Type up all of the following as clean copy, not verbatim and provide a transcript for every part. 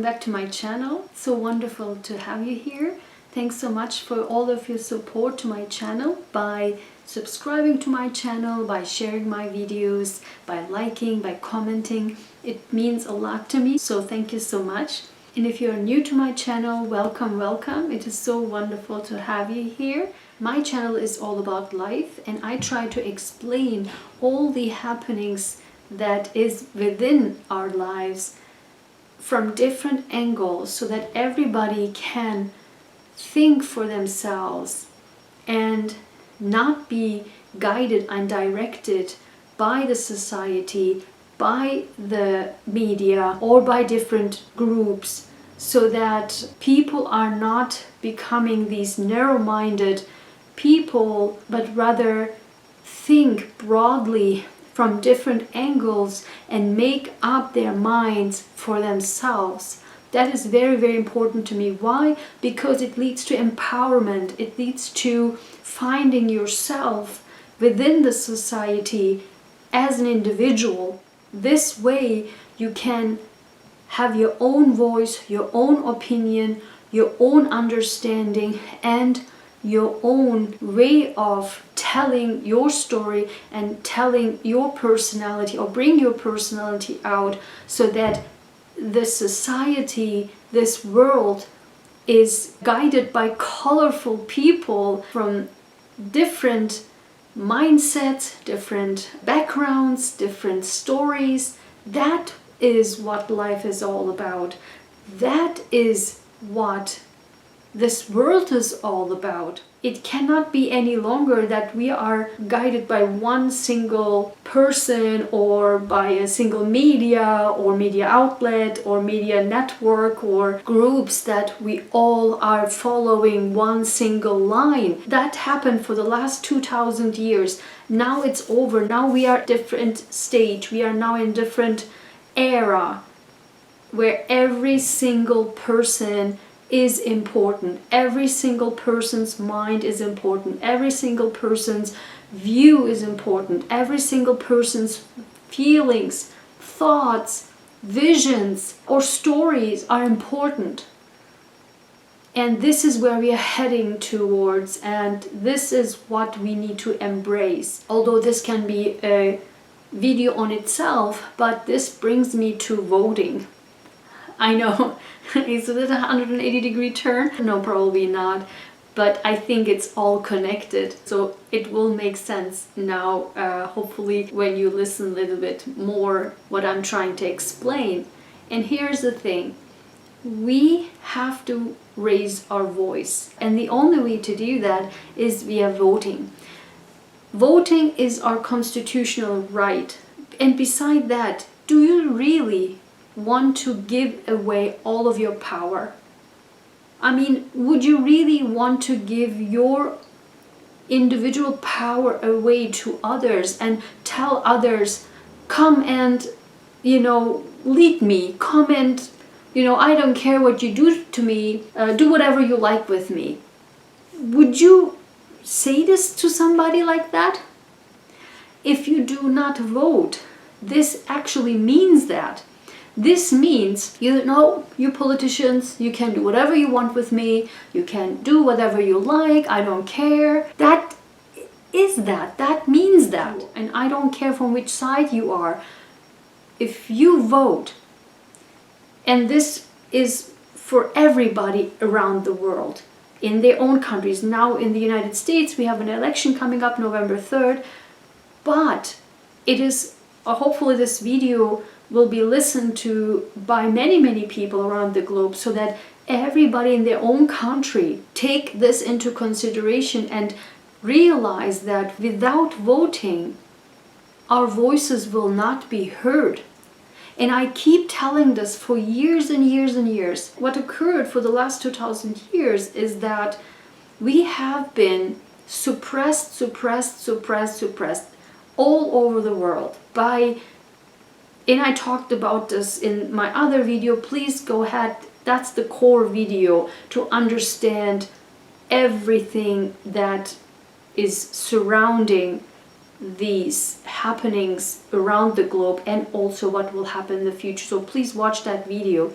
back to my channel. It's so wonderful to have you here. Thanks so much for all of your support to my channel by subscribing to my channel, by sharing my videos, by liking, by commenting. It means a lot to me, so thank you so much. And if you're new to my channel, welcome, welcome. It is so wonderful to have you here. My channel is all about life, and I try to explain all the happenings that is within our lives from different angles so that everybody can think for themselves and not be guided and directed by the society, by the media, or by different groups, so that people are not becoming these narrow-minded people, but rather think broadly from different angles and make up their minds for themselves. That is very, very important to me. Why? Because it leads to empowerment. It leads to finding yourself within the society as an individual. This way you can have your own voice, your own opinion, your own understanding, and your own way of telling your story and telling your personality, or bring your personality out, so that the society, this world, is guided by colorful people from different mindsets, different backgrounds, different stories. That is what life is all about. That is what this world is all about. It cannot be any longer that we are guided by one single person, or by a single media or media outlet or media network or groups, that we all are following one single line. That happened for the last 2000 years. Now it's over. Now we are at a different stage. We are now in a different era where every single person is important. Every single person's mind is important. Every single person's view is important. Every single person's feelings, thoughts, visions, or stories are important. And this is where we are heading towards, and this is what we need to embrace. Although this can be a video on itself, but this brings me to voting. I know, is it a 180-degree turn? No, probably not, but I think it's all connected, so it will make sense now, hopefully, when you listen a little bit more what I'm trying to explain. And here's the thing, we have to raise our voice, and the only way to do that is via voting. Voting is our constitutional right, and beside that, do you really want to give away all of your power? I mean, would you really want to give your individual power away to others and tell others, come and, lead me, come and, I don't care what you do to me, do whatever you like with me? Would you say this to somebody like that? If you do not vote, this actually means that. This means, you politicians, you can do whatever you want with me, you can do whatever you like, I don't care. That means that. And I don't care from which side you are. If you vote, and this is for everybody around the world, in their own countries. Now in the United States, we have an election coming up November 3rd, but it is, hopefully this video will be listened to by many, many people around the globe, so that everybody in their own country take this into consideration and realize that without voting, our voices will not be heard. And I keep telling this for years and years and years. What occurred for the last 2000 years is that we have been suppressed all over the world by, and I talked about this in my other video, please go ahead, that's the core video to understand everything that is surrounding these happenings around the globe, and also what will happen in the future. So please watch that video.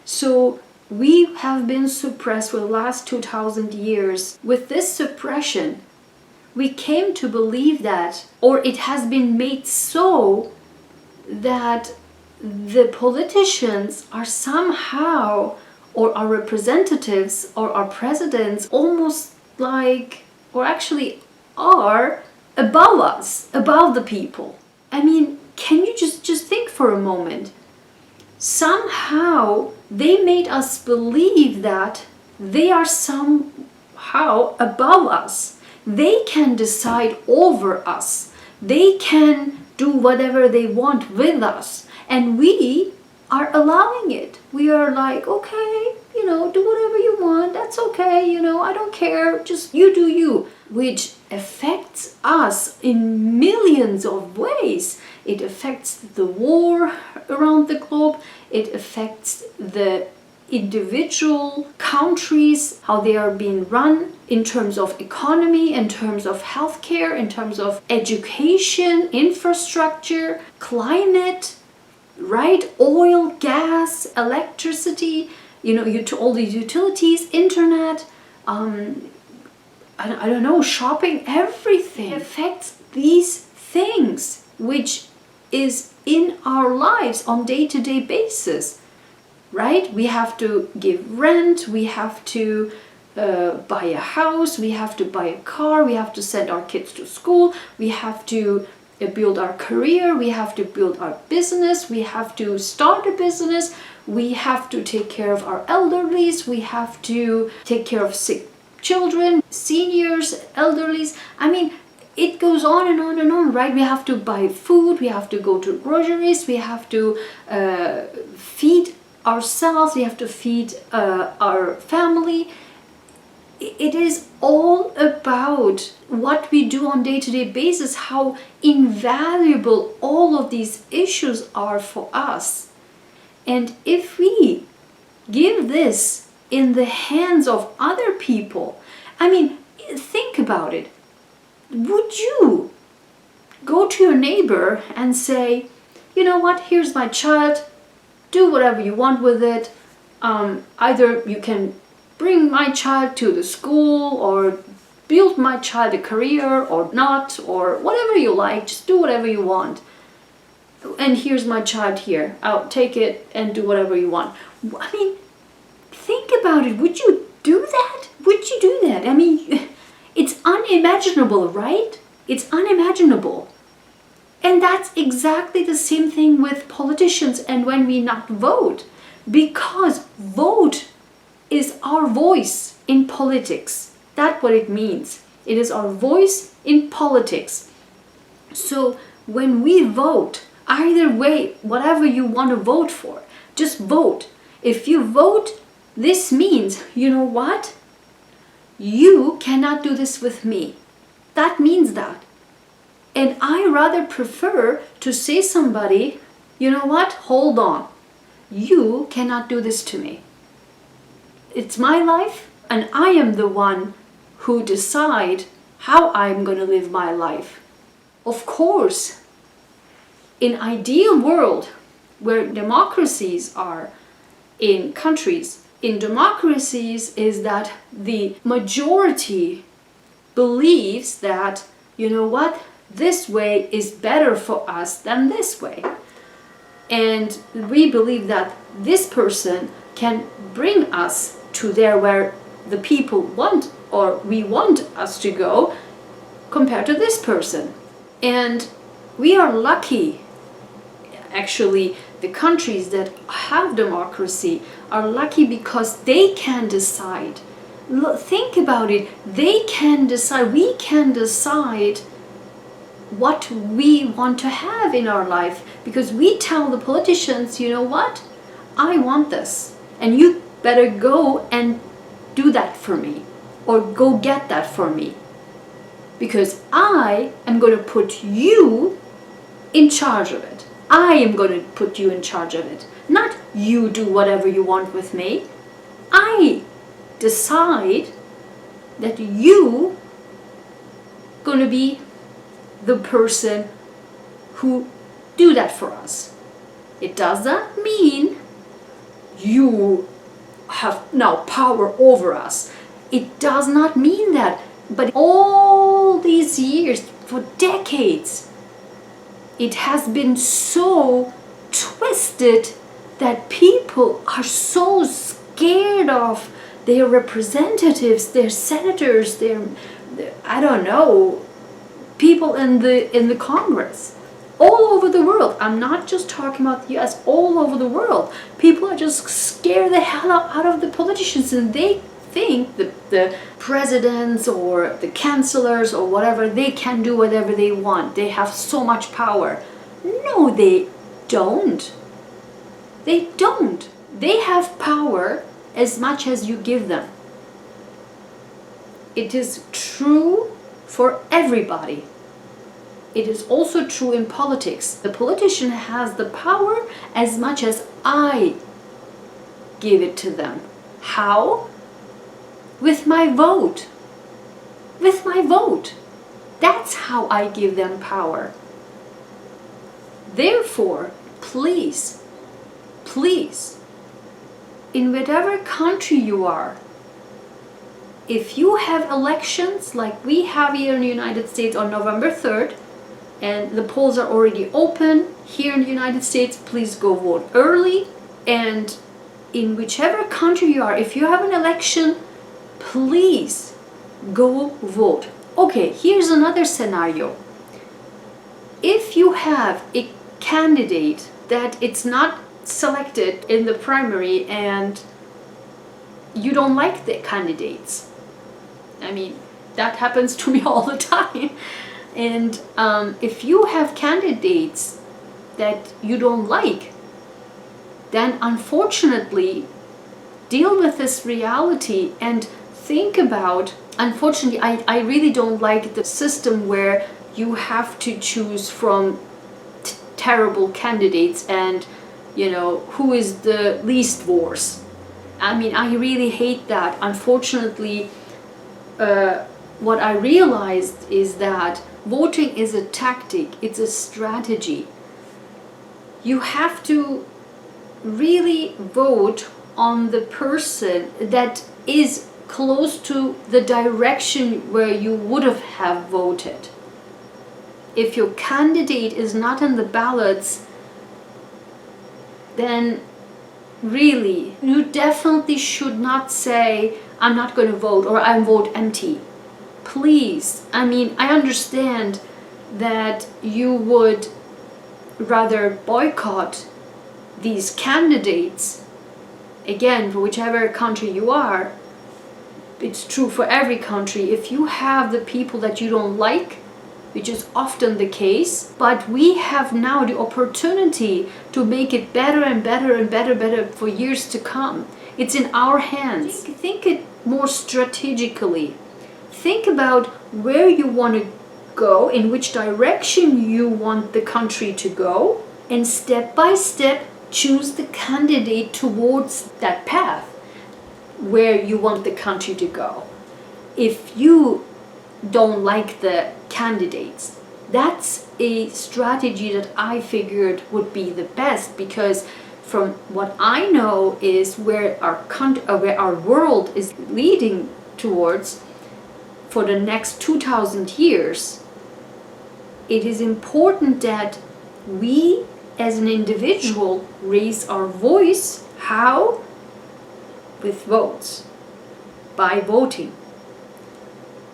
So we have been suppressed for the last 2000 years. With this suppression, we came to believe that, or it has been made so, that the politicians are somehow, or our representatives or our presidents, almost like, or actually are above us, above the people. I mean, can you just think for a moment? Somehow they made us believe that they are somehow above us. They can decide over us. They can do whatever they want with us. And we are allowing it. We are like, okay, do whatever you want. That's okay, I don't care. Just you do you. Which affects us in millions of ways. It affects the war around the globe. It affects the individual countries, how they are being run in terms of economy, in terms of healthcare, in terms of education, infrastructure, climate, right? Oil, gas, electricity, all these utilities, internet, I don't know, shopping, everything affects these things, which is in our lives on day-to-day basis, right? We have to give rent, we have to buy a house, we have to buy a car, we have to send our kids to school, we have to build our career, we have to build our business, we have to start a business, we have to take care of our elderlies, we have to take care of sick children, seniors, elderlies. I mean, it goes on and on and on, right? We have to buy food, we have to go to groceries, we have to feed ourselves, we have to feed our family. It is all about what we do on day-to-day basis, how invaluable all of these issues are for us. And if we give this in the hands of other people, I mean, think about it. Would you go to your neighbor and say, you know what, here's my child, do whatever you want with it. Either you can bring my child to the school or build my child a career or not, or whatever you like, just do whatever you want. And here's my child here, I'll take it and do whatever you want. I mean, think about it. Would you do that? Would you do that? I mean, it's unimaginable, right? It's unimaginable. And that's exactly the same thing with politicians and when we not vote. Because vote is our voice in politics. That's what it means. It is our voice in politics. So when we vote, either way, whatever you want to vote for, just vote. If you vote, this means, you know what? You cannot do this with me. That means that. And I rather prefer to say somebody, you know what? Hold on. You cannot do this to me. It's my life, and I am the one who decide how I'm going to live my life. Of course, in ideal world where democracies are in countries, in democracies is that the majority believes that, you know what, this way is better for us than this way. And we believe that this person can bring us to there where the people want or we want us to go compared to this person. And we are lucky, actually, the countries that have democracy are lucky because they can decide. Think about it. They can decide. We can decide what we want to have in our life because we tell the politicians, you know what? I want this. And you better go and do that for me or go get that for me because I am going to put you in charge of it. I am going to put you in charge of it. Not you do whatever you want with me. I decide that you going to be the person who do that for us. It does not mean you have now power over us. It does not mean that. But all these years, for decades, it has been so twisted that people are so scared of their representatives, their senators, their I don't know, people in the Congress. All over the world. I'm not just talking about the US, all over the world. People are just scared the hell out of the politicians, and they think the presidents or the chancellors or whatever, they can do whatever they want. They have so much power. No, they don't. They don't. They have power as much as you give them. It is true for everybody. It is also true in politics. The politician has the power as much as I give it to them. How? With my vote. With my vote. That's how I give them power. Therefore, please, in whatever country you are, if you have elections like we have here in the United States on November 3rd, and the polls are already open here in the United States, please go vote early. And in whichever country you are, if you have an election, please go vote. Okay, here's another scenario. If you have a candidate that it's not selected in the primary and you don't like the candidates, I mean, that happens to me all the time. And if you have candidates that you don't like, then unfortunately deal with this reality and think about, unfortunately, I really don't like the system where you have to choose from terrible candidates and, you know, who is the least worst. I mean, I really hate that. Unfortunately, what I realized is that voting is a tactic, it's a strategy. You have to really vote on the person that is close to the direction where you would have voted. If your candidate is not in the ballots, then really, you definitely should not say, I'm not going to vote, or I vote empty. Please, I mean, I understand that you would rather boycott these candidates. Again, for whichever country you are, it's true for every country. If you have the people that you don't like, which is often the case, but we have now the opportunity to make it better and better and better for years to come. It's in our hands. Think it more strategically. Think about where you want to go, in which direction you want the country to go, and step by step choose the candidate towards that path where you want the country to go. If you don't like the candidates, that's a strategy that I figured would be the best, because from what I know is where our world is leading towards for the next 2000 years. It is important that we as an individual raise our voice. How? With votes, by voting,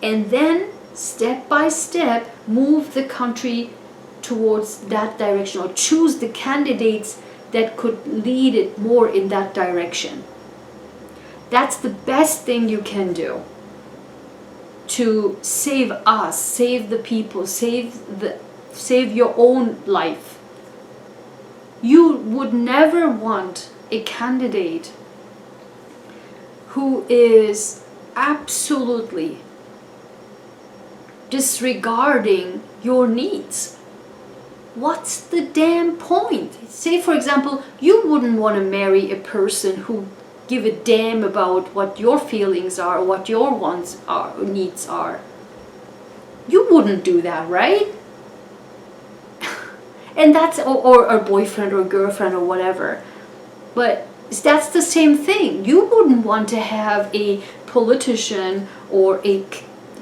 and then step by step move the country towards that direction, or choose the candidates that could lead it more in that direction. That's the best thing you can do to save us, save the people, save your own life. You would never want a candidate who is absolutely disregarding your needs. What's the damn point? Say, for example, you wouldn't want to marry a person who give a damn about what your feelings are, or what your wants are, or needs are. You wouldn't do that, right? And that's, or a boyfriend or girlfriend or whatever. But That's the same thing. You wouldn't want to have a politician or a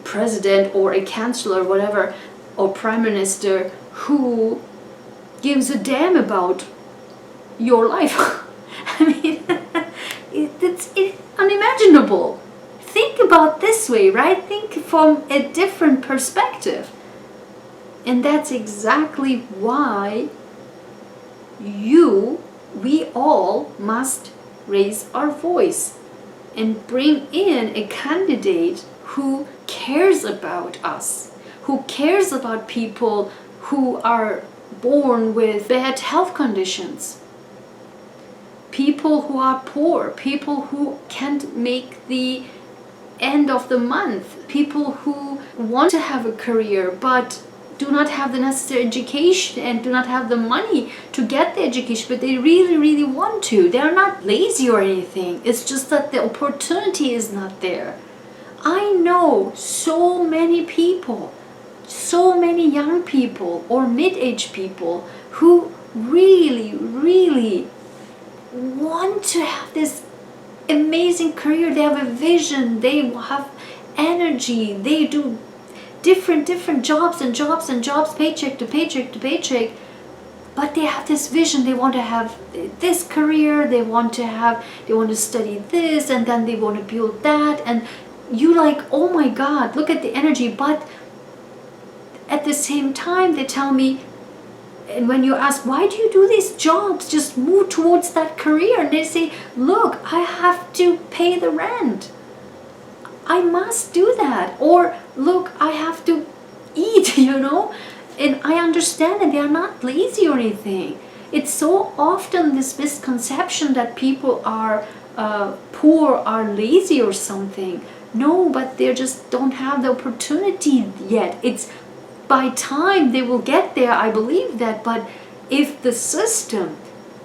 president or a chancellor, whatever, or prime minister who gives a damn about your life. I mean, it's unimaginable. Think about this way, right? Think from a different perspective. And that's exactly why we all must raise our voice and bring in a candidate who cares about us, who cares about people who are born with bad health conditions, people who are poor, people who can't make the end of the month, people who want to have a career but do not have the necessary education and do not have the money to get the education, but they really, really want to. They're not lazy or anything. It's just that the opportunity is not there. I know so many people, so many young people or mid-aged people who really, really want to have this amazing career. They have a vision, they have energy, they do different jobs and jobs and jobs, paycheck to paycheck to paycheck, but they have this vision. They want to have this career, they want to study this, and then they want to build that, and you like, oh my God, look at the energy. But at the same time they tell me, and when you ask, why do you do these jobs, just move towards that career, and they say, look, I have to pay the rent, I must do that, or look, I have to eat, and I understand that they are not lazy or anything. It's so often this misconception that people are poor, are lazy or something. No, but they just don't have the opportunity yet. It's by time they will get there, I believe that. But if the system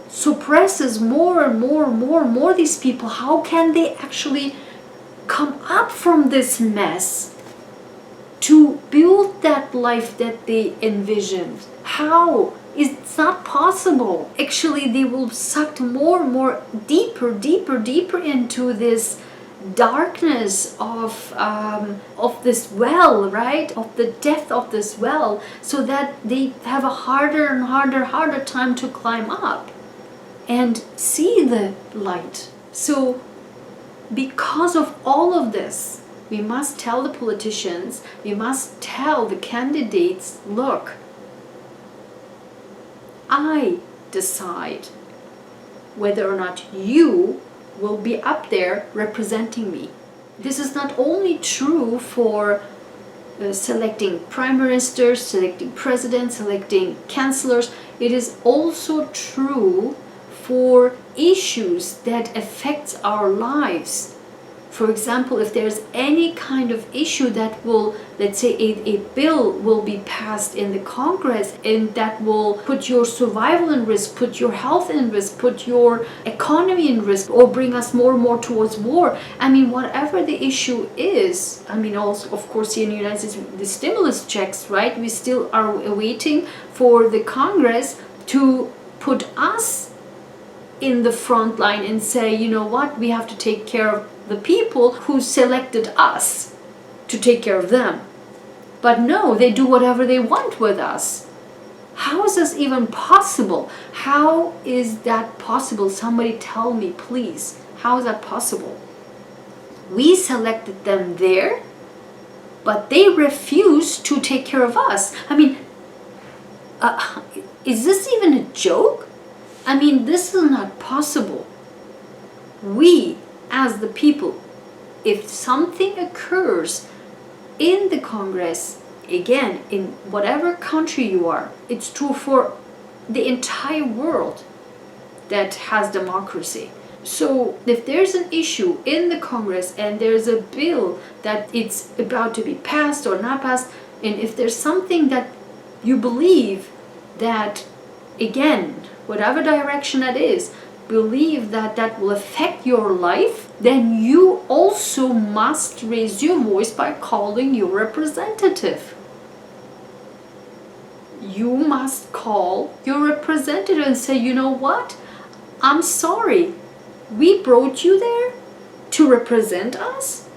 suppresses more and more these people, how can they actually come up from this mess to build that life that they envisioned? How? It's not possible. Actually, they will sucked more and more deeper into this darkness of this well, right? Of the depth of this well, so that they have a harder and harder time to climb up and see the light. So because of all of this, we must tell the politicians, we must tell the candidates, look, I decide whether or not you will be up there representing me. This is not only true for selecting prime ministers, selecting presidents, selecting chancellors. It is also true for issues that affect our lives. For example, if there's any kind of issue that will, let's say a bill will be passed in the Congress, and that will put your survival in risk, put your health in risk, put your economy in risk, or bring us more and more towards war. I mean, whatever the issue is, I mean, also, of course, here in the United States, the stimulus checks, right? We still are waiting for the Congress to put us in the front line and say, you know what, we have to take care of the people who selected us to take care of them. But no, they do whatever they want with us. How is this even possible? How is that possible? Somebody tell me, please. How is that possible? We selected them there, but they refuse to take care of us. I mean, is this even a joke? I mean, this is not possible. We, as the people, if something occurs in the Congress, again, in whatever country you are, it's true for the entire world that has democracy. So if there's an issue in the Congress and there's a bill that it's about to be passed or not passed, and if there's something that you believe that, again, whatever direction that is, believe that that will affect your life, then you also must raise your voice by calling your representative. You must call your representative and say, you know what, I'm sorry, We brought you there to represent us,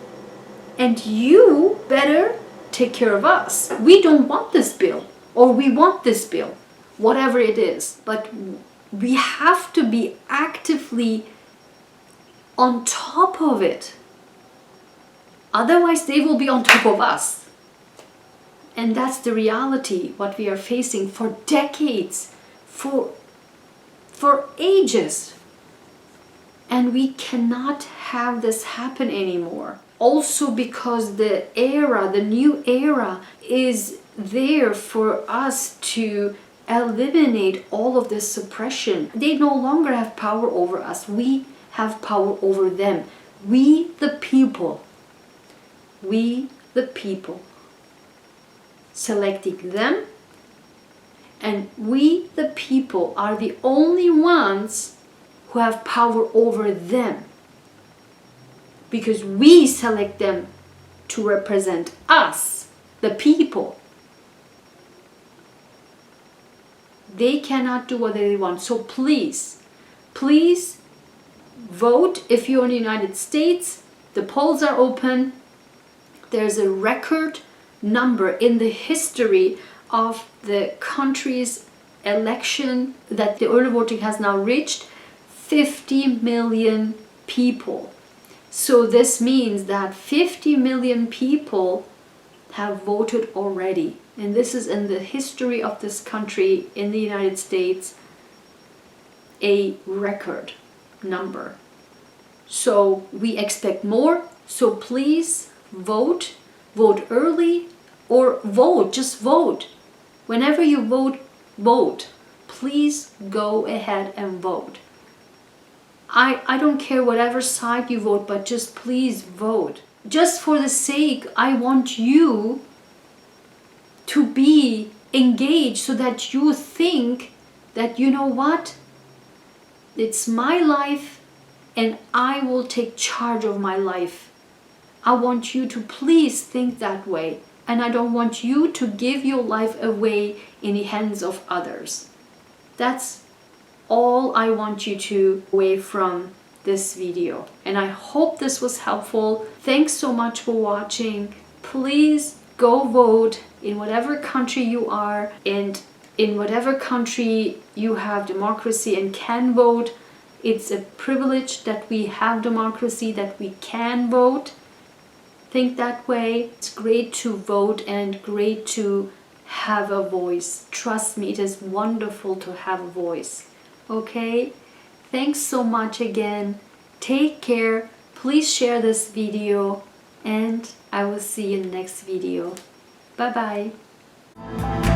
and you better take care of us. We don't want this bill, or we want this bill, whatever it is, but we have to be actively on top of it. Otherwise, they will be on top of us. And that's the reality, what we are facing for decades, for ages. And we cannot have this happen anymore. Also because the new era is there for us to eliminate all of this suppression. They no longer have power over us. We have power over them. We the people selecting them, and we the people are the only ones who have power over them, because we select them to represent us, the people. They cannot do what they want. So please vote. If you're in the United States, the polls are open. There's a record number in the history of the country's election that the early voting has now reached 50 million people. So this means that 50 million people have voted already. And this is in the history of this country, in the United States, a record number. So we expect more. So please vote early, or just vote. Whenever you vote. Please go ahead and vote. I don't care whatever side you vote, but just please vote. Just for the sake, I want you to be engaged, so that you think that, you know what, it's my life and I will take charge of my life. I want you to please think that way, and I don't want you to give your life away in the hands of others. That's all I want you to away from this video, and I hope this was helpful. Thanks so much for watching. Please go vote in whatever country you are, and in whatever country you have democracy and can vote. It's a privilege that we have democracy, that we can vote. Think that way. It's great to vote and great to have a voice. Trust me, it is wonderful to have a voice. Okay? Thanks so much again. Take care. Please share this video, and I will see you in the next video. Bye bye.